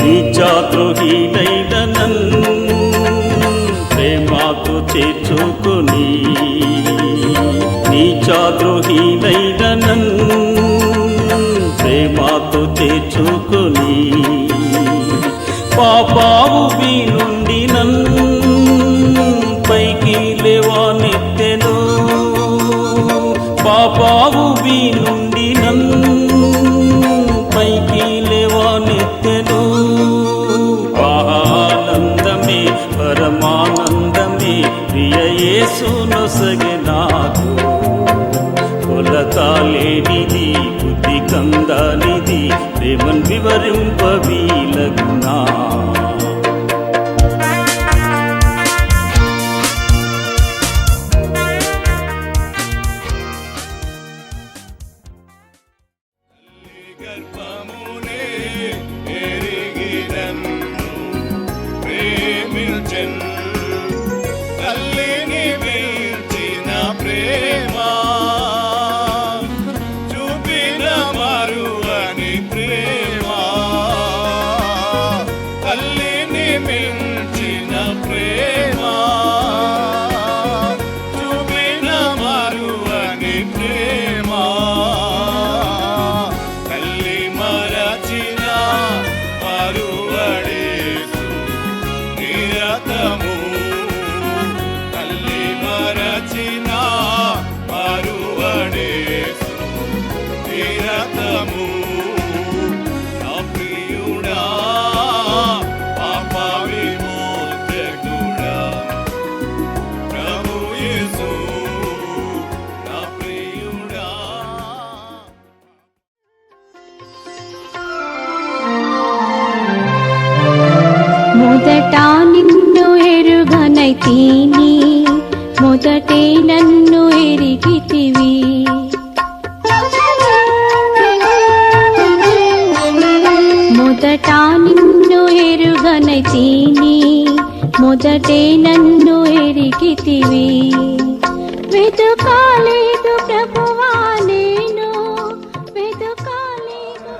నీచాద్రోహీనైన నన్ను ప్రేమతో చేర్చుకొని, నీచాద్రోహీనైన నన్ను ప్రేమతో చేర్చుకొని, పాపావి నుండి నన్ను పైకి లేవనెత్తెను, పాపావి నుండి నన్ను పైకి లేవనెత్తెను. ఆనందమే పరమానందమే ప్రియ యేసు నొసగె నాకు, కొలతాలేనిది బుద్ధి కందానిది ప్రేమన్ వివరింపవీలగునా. మొదట నిన్ను ఎరుగనైతిని, మొదటే నన్ను ఎరిగితివి. మొదట నిన్ను ఎరుగనైతిని, మొదటే నన్ను ఎరిగితివి. వెతుకాలేదు ప్రభువా నేను, వెతుకాలేదు.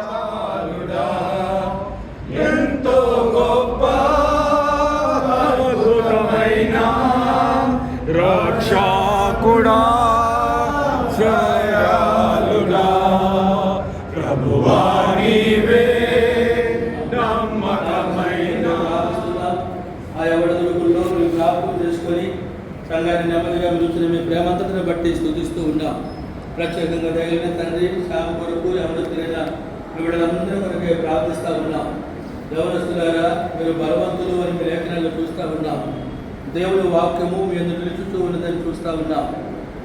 ఎంతో గొప్ప అద్భుతమైన రక్షకుడా, దయాళుడా, ప్రభువా నీవే నమ్మకమైన. ఆయా వడదుడుకుల్లో మీరు జ్ఞాపకం చేసుకొని సంఘాన్ని నెమ్మదిగా పిలుచున్న మీ ప్రేమంతటిని బట్టి స్తుతిస్తూ ఉన్నాం. ప్రత్యేకంగా తగిలిన తండ్రి శ్యామ కొరకు ఎవరిన వీళ్ళందరూ కొరకే ప్రార్థిస్తూ ఉన్నాం. యవనస్తులారా, మీరు బలవంతులు అని మీ లేఖనాలు చూస్తూ ఉన్నాం. దేవుని వాక్యము మీ ఎందుకు నిలుచుతూ ఉన్నదని చూస్తూ ఉన్నాం.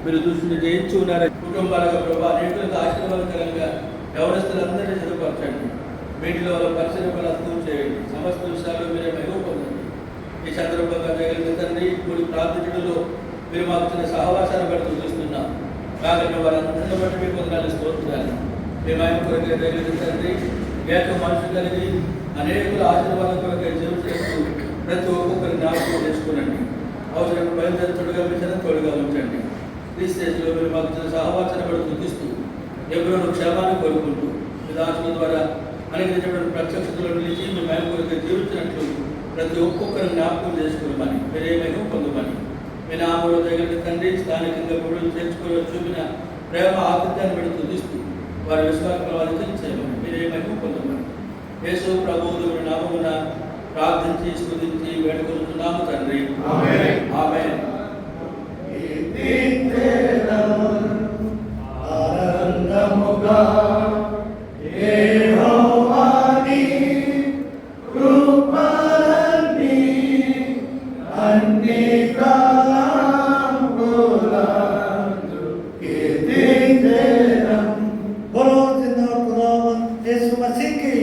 మీరు దృష్టిని జయించి ఉన్నారని కుటుంబాలుగా ప్రభావ అనేకులకు ఆశీర్వాదకరంగా యవనస్తులందరినీ చదువుపరచండి. వీటిలో వాళ్ళ పరిశీలనలు అర్థం చేయండి. సమస్త విషయాలు మీరే మెరుగు పొందండి. ఈ సందర్భంగా తగిలిన తండ్రి ఇప్పుడు ప్రార్థించడంలో మీరు మాకు చిన్న సహవాసాన్ని బట్టి చూస్తున్నాం. కాబట్టి వారందరిని బట్టి మీకు వందనాలు స్తోత్రాలు. మేము ఆయన కొరకే తగిలిన తండ్రి ఏక మనసు కలిగి అనేకుల ఆశీర్వాదం కొరకే జీవిస్తూ ప్రతి ఒక్కొక్కరి జ్ఞాపకం చేసుకునండి. అవసరం బయలుదేరి తోడుగా మించిన తోడుగా ఉంచండి. ఈ స్టేజ్లో మీరు మాకు చిన్న సహవాసాన్ని బట్టి చూపిస్తూ ఎవరో క్షేమాన్ని కోరుకుంటూ మీ దాసుల ద్వారా అనుగ్రహించబడిన ప్రత్యక్షతలో నిలిచి మీ ఆయన కొరకే జీవించినట్లు ప్రతి ఒక్కొక్కరిని జ్ఞాపకం చేసుకోమని, మీరేమైనా పొందమని, మీ నామలో తగిన తండ్రి స్థానికంగా గుడులు చేర్చుకొని చూపిన ప్రేమ ఆతిథ్యాన్ని బట్టి తుదిస్తూ వారి విశ్వాసం చేయమని, మీరేమైనా పొందమని యేసు ప్రభువు నామమున ప్రార్థించి స్తుతించి వేడుకొనుచున్నాము తండ్రి. ఆమేన్. ఆనందముగా యెహోవాని కృపలన్నీ అన్ని కాలములందు కీర్తించెదం. बोलो जिंदा खुदावन यीशु मसीह की